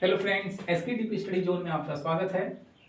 Hello friends, SK TP study zone में आपका स्वागत है।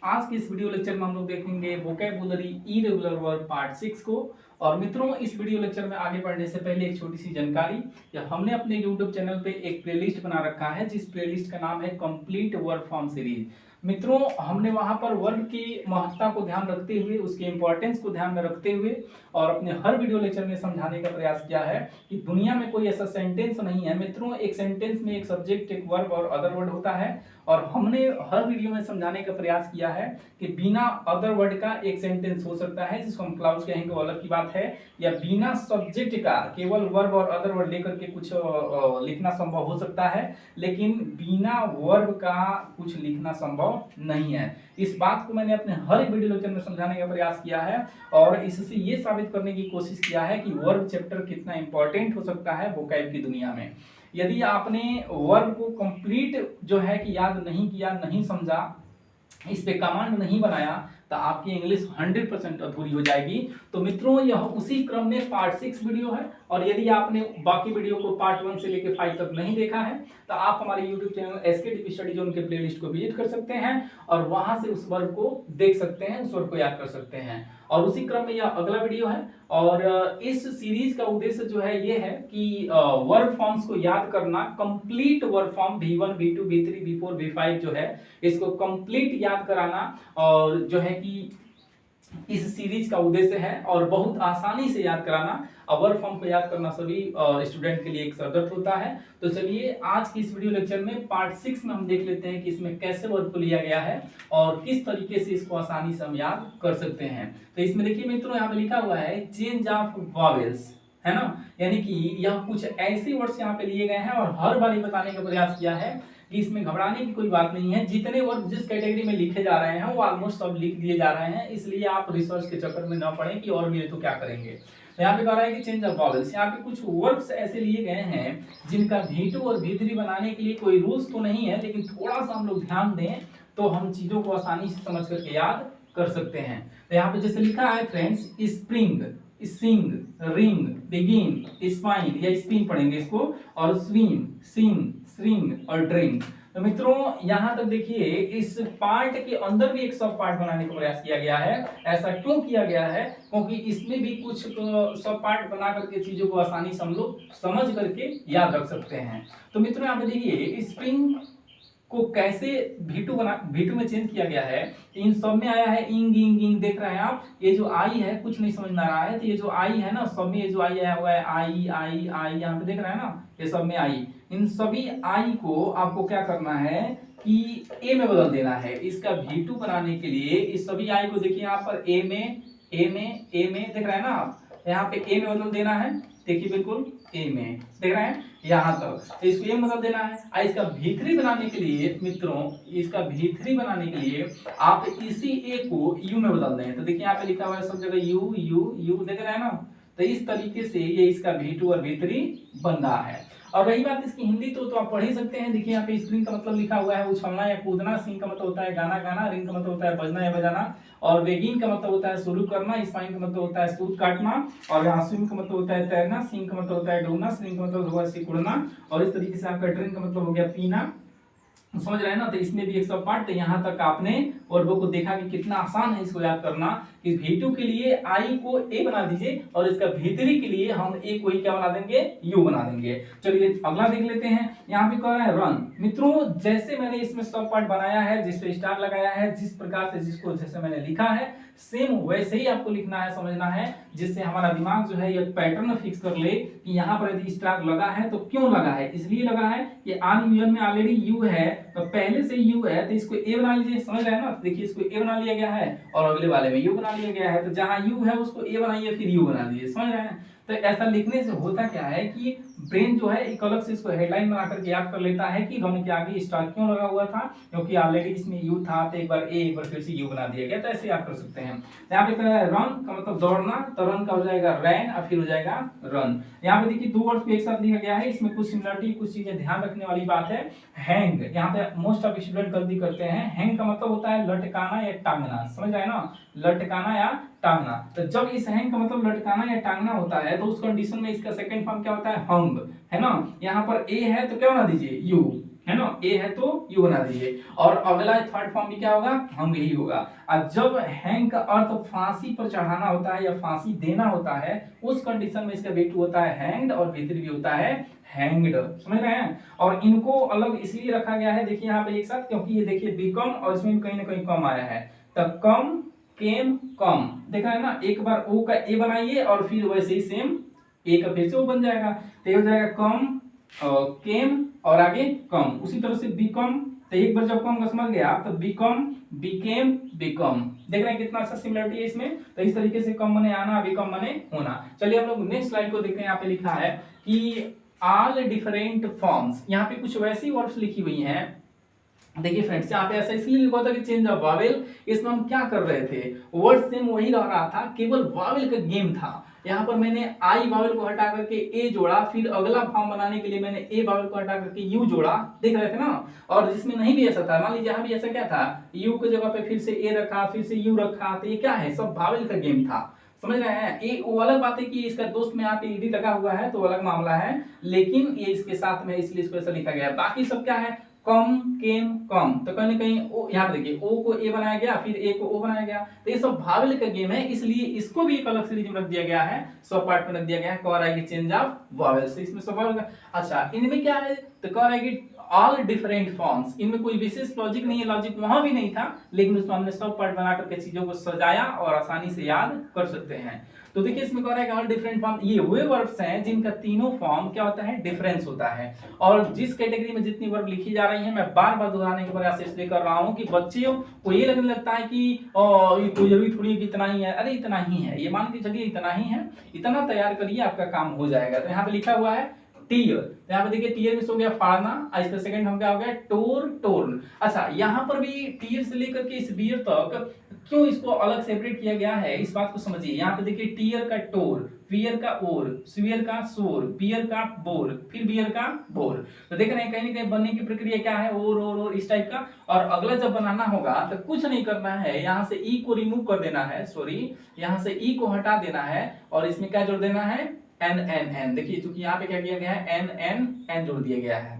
आज के इस वीडियो लेक्चर में हम लोग देखेंगे वोकैबुलरी इरेगुलर वर्ब पार्ट 6 को। और मित्रों, इस वीडियो लेक्चर में आगे बढ़ने से पहले एक छोटी सी जानकारी। या हमने अपने यूट्यूब चैनल पे एक प्लेलिस्ट बना रखा है जिस प्लेलिस्ट का नाम है कंप्लीट वर्ब फॉर्म सीरीज। मित्रों, हमने वहां पर वर्ब की महत्ता को ध्यान रखते हुए, उसके इंपॉर्टेंस को ध्यान में रखते हुए और अपने हर वीडियो लेक्चर में समझाने का प्रयास किया है कि दुनिया में कोई ऐसा सेंटेंस नहीं है। मित्रों, एक सेंटेंस में एक सब्जेक्ट, एक वर्ब और अदर वर्ड होता है। और हमने हर वीडियो में समझाने का प्रयास किया है कि बिना अदर वर्ड का एक सेंटेंस हो सकता है जिसको हम क्लाउज कहेंगे, वो अलग की बात है। या बिना सब्जेक्ट का केवल वर्ब और अदर वर्ड लेकर के कुछ लिखना संभव हो सकता है, लेकिन बिना वर्ब का कुछ लिखना संभव नहीं है। इस बात को मैंने अपने हर एक वीडियो लेक्चर में समझाने का प्रयास किया है और इससे ये साबित करने की कोशिश किया है कि वर्ब चैप्टर कितना इंपॉर्टेंट हो सकता है वोकैब की दुनिया में। यदि आपने वर्ब को कंप्लीट जो है कि याद नहीं किया, नहीं समझा, इस पे कमांड नहीं बनाया, तो आपकी इंग्लिश 100% अधूरी हो जाएगी। तो मित्रों, यह उसी क्रम में पार्ट 6 वीडियो है। और यदि आपने बाकी वीडियो को पार्ट 1 से लेकर 5 तक नहीं देखा है तो आप हमारे YouTube channel SK TP study zone के प्लेलिस्ट को विजिट कर सकते हैं और वहां से उस वर्ब को देख सकते हैं, उस वर्ब को याद कर सकते हैं। और उसी क्रम में यह अगला वीडियो है। और इस सीरीज का उद्देश्य जो है ये है कि वर्ब फॉर्म्स को याद करना, complete verb form V1 V2 V3 V4 V5 जो है, इसको कंप्लीट याद कराना और जो है कि इस सीरीज का उद्देश्य है। और बहुत आसानी से याद कराना। वर्ब फॉर्म को याद करना सभी स्टूडेंट के लिए एक सरदर्द होता है। तो चलिए आज की इस वीडियो लेक्चर में पार्ट 6 में हम देख लेते हैं कि इसमें कैसे वर्ब को लिया गया है और किस तरीके से इसको आसानी से हम याद कर सकते हैं। तो इसमें देखिए मित्रों, यहाँ पे लिखा हुआ है चेंज ऑफ वॉवेल्स, है ना। यानी कि यह कुछ ऐसे वर्ड्स यहाँ पे लिए गए हैं और हर बार बताने का प्रयास किया है कि इसमें घबराने की कोई बात नहीं है। जितने वर्ड जिस कैटेगरी में लिखे जा रहे हैं वो ऑलमोस्ट सब लिख दिए जा रहे हैं, इसलिए आप रिसर्च के चक्कर में न पड़े कि और मिले तो क्या करेंगे। तो यहाँ पे कह रहा है कि चेंज ऑफ वॉवेल्स, यहाँ पे कुछ वर्ड्स ऐसे लिए गए हैं जिनका V2 और V3 बनाने के लिए कोई रूल्स तो नहीं है, लेकिन थोड़ा सा हम लोग ध्यान दें तो हम चीजों को आसानी से समझ करके याद कर सकते हैं। तो यहाँ पे जैसे लिखा है फ्रेंड्स, स्प्रिंग, सिंग, रिंग, बिगिन, स्पाइन या स्पिन पढ़ेंगे इसको, और स्विम, सिंग, स्ट्रिंग और ड्रिंक। तो मित्रों, यहां तक देखिए इस पार्ट के अंदर भी एक सब पार्ट बनाने का प्रयास किया गया है। ऐसा क्यों किया गया है? क्योंकि इसमें भी कुछ सब पार्ट बना करके चीजों को आसानी से हम लोग समझ करके याद रख सकते हैं। तो मित्रों, यहाँ पे देखिए स्प्रिंग को कैसे V2 में चेंज किया गया है। इन सब में आया है इंग इंग इंग, देख रहे हैं आप। ये जो आई है कुछ नहीं समझ में आ रहा है, तो ये जो आई है ना, सब में ये जो आई आया हुआ है आई आई आई, यहाँ पे देख रहे हैं ना, ये सब में आई। इन सभी आई को आपको क्या करना है कि ए में बदल देना है। इसका V2 बनाने के लिए इस सभी आई को देखिए यहाँ पर ए में देख रहे हैं ना आप, यहाँ पे ए में बदल देना है। देखिए बिल्कुल ए में देख रहे हैं यहाँ तक, तो इसको ए में बदल देना है। इसका V3 बनाने के लिए मित्रों, इसका V3 बनाने के लिए आप इसी ए को यू में बदल दें। तो देखिए यहाँ पे लिखा हुआ है सब जगह यू यू यू, देख रहे हैं ना। तो इस तरीके से ये इसका V2 और V3 बन रहा है। और रही बात इसकी हिंदी तो आप पढ़ ही सकते हैं। देखिए यहाँ पे स्प्रिंग का मतलब लिखा हुआ है उछलना या कूदना, सिंग का मतलब होता है गाना गाना, रिंग का मतलब होता है बजना या बजाना, और बेगिन का मतलब होता है शुरू करना, स्पाइन का मतलब होता है सूत काटना, और यहाँ स्विम का मतलब होता है तैरना, सिंग का मतलब होता है डूबना, स्ट्रिंग का मतलब होगा सिकुड़ना, और इस तरीके से आपका ड्रिंक का मतलब हो गया पीना। समझ रहे हैं ना। तो इसमें भी एक सब पार्ट। तो यहाँ तक आपने वर्बों को देखा कि कितना आसान है इसको याद करना कि V2 के लिए आई को ए बना दीजिए और इसका V3 के लिए हम ए को ही क्या बना देंगे, यू बना देंगे। चलिए अगला देख लेते हैं। यहाँ पे कह रहा है रन। मित्रों, जैसे मैंने इसमें सब पार्ट बनाया है, जिस पे स्टार लगाया है, जिस प्रकार से जिसको जैसे मैंने लिखा है, सेम वैसे ही आपको लिखना है, समझना है, जिससे हमारा दिमाग जो है ये पैटर्न फिक्स कर ले कि यहाँ पर यदि स्टार लगा है तो क्यों लगा है। इसलिए लगा है कि आन यूनियन में ऑलरेडी यू है, तो पहले से यू है तो इसको ए बना लीजिए। समझ रहे हैं ना। देखिए इसको ए बना लिया गया है और अगले वाले में यू बना लिया गया है। तो जहां यू है उसको ए बनाइए, फिर यू बना दीजिए। समझ रहे हैं। तो ऐसा लिखने से होता क्या है कि ब्रेन जो है एक अलग से इसको हेडलाइन बना करके याद कर लेता है कि रन के आगे स्टार क्यों लगा हुआ था, क्योंकि ऑलरेडी इसमें यू था, तो एक बार ए एक बार फिर से यू बना दिया गया। तो ऐसे याद कर सकते हैं। यहाँ पे रन का मतलब दौड़ना, तो रन का हो जाएगा रैन और फिर हो जाएगा रन। यहाँ पे देखिए दो वर्ड्स को एक साथ लिखा गया है। इसमें कुछ सिमिलरिटी, कुछ चीजें ध्यान रखने वाली बात है। हैंग, यहाँ पे मोस्ट ऑफ स्टूडेंट गलती करते हैं। हैंग का मतलब होता है लटकाना या टांगना। समझ रहे हैं ना, लटकाना या टांगना। तो जब इस हैंग का मतलब लटकाना या टांगना होता है तो उस कंडीशन में इसका सेकंड फॉर्म क्या होता है, हंग, है ना। यहाँ पर ए है तो क्या बना दीजिए, यू, है ना, ए है तो यू बना दीजिए। और अगला थर्ड फॉर्म में क्या होगा, हंग ही होगा। और जब हैंग का अर्थ फांसी पर चढ़ाना होता है या फांसी देना होता है, उस कंडीशन में इसका V2 होता है हैंग्ड और V3 भी होता है हैंग्ड, समझ रहे हैं। और इनको अलग इसलिए रखा गया है, देखिए यहाँ पे एक साथ, क्योंकि ये देखिए बिकम और इसमें कहीं ना कहीं कम आया है, तो कम केम कम, देखा है ना, एक बार ओ का ए बनाइए और फिर वैसे ही सेम ए का फिर से ओ बन जाएगा, तो ये हो जाएगा कम केम और आगे कम। उसी तरह से बिकम, तो एक बार जब कम का समझ गया तो बिकम बिकेम बिकम, देख रहे हैं कितना अच्छा सिमिलरिटी है इसमें। तो इस तरीके से कम मने आना, बिकम मने होना। चलिए हम लोग नेक्स्ट स्लाइड को देखते हैं। यहाँ पे लिखा है कि ऑल डिफरेंट फॉर्म्स, यहाँ पे कुछ वैसी वर्ड्स लिखी हुई हैं। देखिए फ्रेंड्स, यहाँ पे ऐसा इसलिए लिखा था कि चेंज ऑफ वावेल, इसमें हम क्या कर रहे थे, वर्ड सेम वही रह रहा था, केवल वावेल का गेम था। यहाँ पर मैंने आई वावेल को हटा करके ए जोड़ा, फिर अगला फॉर्म बनाने के लिए मैंने ए वावेल को हटा करके यू जोड़ा, देख रहे थे ना। और जिसमें नहीं भी ऐसा था, मान लीजिए यहाँ भी ऐसा क्या था, यू की जगह पे फिर से ए रखा, फिर से यू रखा, तो ये क्या है, सब वावेल का गेम था, समझ रहे हैं। ये वो अलग बात है कि इसका दोस्त में यहाँ पे ईडी लगा हुआ है तो अलग मामला है, लेकिन ये इसके साथ में इसलिए इसको ऐसा लिखा गया है। बाकी सब क्या है, कम केम कम, तो कहीं ना कहीं यहाँ पे देखिए ओ को ए बनाया गया, फिर ए को ओ बनाया गया, तो ये सब वावेल का गेम है, इसलिए इसको भी एक अलग सीरीज में रख दिया गया है, सब पार्ट में रख दिया गया है। कह रहा है कि चेंज ऑफ वावेल्स, इसमें सब वावेल का। अच्छा, इनमें क्या है, तो कह रहा है कि ऑल डिफरेंट फॉर्म्स, इनमें कोई विशेष लॉजिक नहीं है, लॉजिक वहां भी नहीं था, लेकिन उसमें हमने सब पार्ट बना करके चीजों को सजाया और आसानी से याद कर सकते हैं। तो देखिए इसमें कह रहा है कि ऑल डिफरेंट फॉर्म, ये वे वर्ब्स हैं जिनका तीनों फॉर्म क्या होता है, डिफरेंस होता है। और जिस कैटेगरी में जितनी वर्ब लिखी जा रही है, मैं बार बार दोहराने के प्रयास इसलिए कर रहा हूं कि बच्चों को ये लगने लगता है कि ये कोई जरूरी थोड़ी इतना ही है, अरे इतना ही है, ये मान के चलिए इतना ही है, इतना तैयार करिए आपका काम हो जाएगा। तो यहाँ पे लिखा हुआ है टीयर, यहाँ पे देखिए टीयर मिस हो गया फाड़ना, इसका सेकंड हम क्या हो गया, टोर टोर्न। अच्छा, यहाँ पर भी टीयर से लेकर के इस बियर तक क्यों इसको अलग सेपरेट किया गया है, इस बात को समझिए। यहाँ पे देखिए टीयर का टोर, वियर का ओर, स्वियर का सोर, बियर का बोर, फिर बियर का बोर। तो देख रहे हैं कहीं ना कहीं बनने की प्रक्रिया क्या है, ओर इस टाइप का। और अगला जब बनाना होगा तो कुछ नहीं करना है, यहाँ से ई को रिमूव कर देना है, सॉरी यहाँ से ई को हटा देना है, और इसमें क्या जोड़ देना है, एन एन एन। देखिए चूंकि यहाँ पे क्या किया गया है, एन एन एन जोड़ दिया गया है,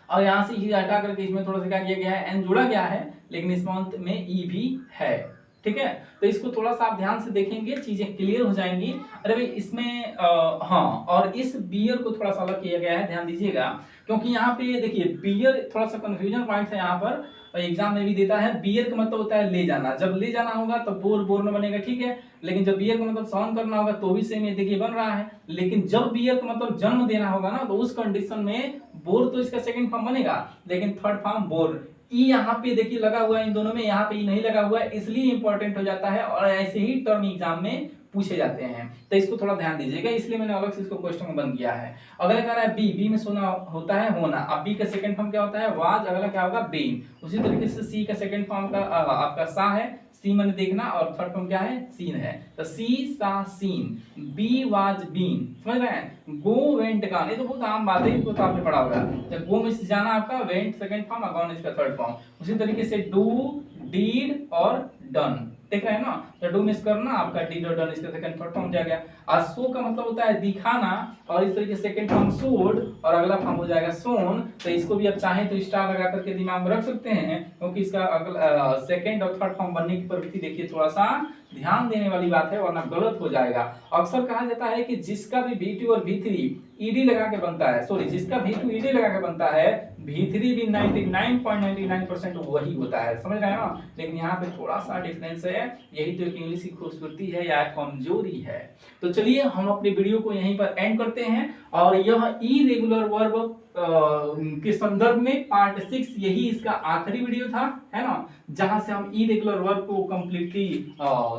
और यहाँ से ई हटा करके इसमें थोड़ा सा क्या किया गया है, एन जोड़ा गया है, लेकिन इस मंथ में ई भी है, ठीक है। तो इसको थोड़ा सा आप ध्यान से देखेंगे, चीजें क्लियर हो जाएंगी। अरे भाई इसमें हाँ, और इस बियर को थोड़ा सा अलग किया गया है, ध्यान दीजिएगा, क्योंकि यहाँ पे देखिए बियर थोड़ा सा कंफ्यूजन पॉइंट है यहाँ पर, एग्जाम में भी देता है। बियर का मतलब होता है ले जाना, जब ले जाना होगा तो बोर बोर में बनेगा, ठीक है। लेकिन जब बियर का मतलब सहन करना होगा तो भी सेम, ये देखिए बन रहा है। लेकिन जब बियर का मतलब जन्म देना होगा ना, तो उस कंडीशन में बोर तो इसका सेकंड फॉर्म बनेगा, लेकिन थर्ड फॉर्म बोर। ई यहाँ पे देखिए लगा हुआ है इन दोनों में, यहाँ पे ई नहीं लगा हुआ है, इसलिए इंपॉर्टेंट हो जाता है, और ऐसे ही टर्म एग्जाम में पूछे जाते हैं, तो इसको थोड़ा ध्यान दीजिएगा, इसलिए मैंने अलग से इसको क्वेश्चन में बंद किया है। अगला कह रहा है बी, बी में सुना होता है होना, अब बी का सेकंड फॉर्म क्या होता है, वाज, अगला क्या होगा, बीन। उसी तरीके से सी का सेकंड फॉर्म का आपका सा है, सी मैंने देखना, और थर्ड फॉर्म क्या है, सीन है, तो सी सा सीन, बी वाज बीन, समझ रहे हैं। गो वेंट गॉन, ये तो बहुत आम बात है, इसको तो आपने पढ़ा होगा। तो गो में से जाना आपका, वेंट सेकंड फॉर्म, गॉन इसका थर्ड फॉर्म। उसी तरीके से डू, डीड और डन, देख रहे हैं ना, तो डू मिस करना, आपका डीड और डन इसका सेकंड थर्ड फॉर्म हो जाएगा। और शो का मतलब होता है दिखाना, और इस तरीके से सेकंड फॉर्म शोड, और अगला फॉर्म हो जाएगा शोन। तो इसको भी आप चाहें तो स्टार लगा करके दिमाग में रख सकते हैं, क्योंकि इसका अगला सेकंड और थर्ड फॉर्म बनने की प्रवृत्ति देखिए थोड़ा सा ध्यान देने वाली बात है, वरना गलत हो जाएगा। अक्सर कहा जाता है कि जिसका भी V2 और V3 ईडी लगा के बनता है, सॉरी जिसका V2 ईडी लगा के बनता है, V3 भी 99.99% वही होता है, समझ रहे हैं ना। लेकिन यहाँ पे थोड़ा सा डिफरेंस है, यही तो एक इंग्लिश की खूबसूरती है या कमजोरी है। तो चलिए हम अपने वीडियो को यहीं पर एंड करते हैं, और यह इरेगुलर वर्ब के संदर्भ में पार्ट 6 यही इसका आखिरी वीडियो था, है ना, जहां से हम इरेगुलर वर्ब को कंप्लीटली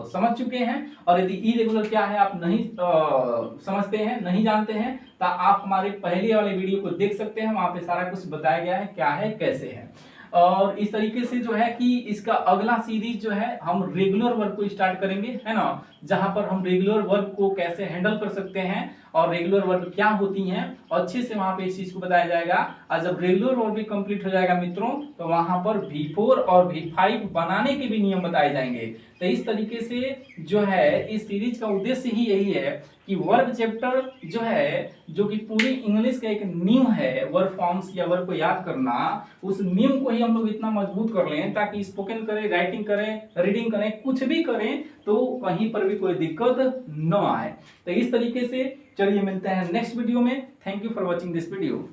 समझ चुके हैं। और यदि इरेगुलर क्या है आप नहीं समझते हैं, नहीं जानते हैं, तो आप हमारे पहले वाले वीडियो को देख सकते हैं, वहां पे सारा कुछ बताया गया है, क्या है कैसे है। और इस तरीके से जो है कि इसका अगला सीरीज जो है हम रेगुलर वर्ब को स्टार्ट करेंगे, है ना, जहां पर हम रेगुलर वर्ब को कैसे हैंडल कर सकते हैं और रेगुलर वर्ब क्या होती हैं, और अच्छे से वहां पे इस चीज को बताया जाएगा। और जब रेगुलर वर्ब भी कंप्लीट हो जाएगा मित्रों, तो वहां पर V4 और V5 बनाने के भी नियम बताए जाएंगे। तो इस तरीके से जो है इस सीरीज का उद्देश्य ही यही है कि वर्ब चैप्टर जो है, जो कि पूरी इंग्लिश का एक नींव है, वर्ब फॉर्म्स या वर्ब को याद करना, उस नींव को ही हम लोग इतना मजबूत कर लें ताकि स्पोकन करें, राइटिंग करें, रीडिंग करें, कुछ भी करें तो कहीं पर भी कोई दिक्कत न आए। तो इस तरीके से चलिए मिलते हैं नेक्स्ट वीडियो में। Thank you for watching this video.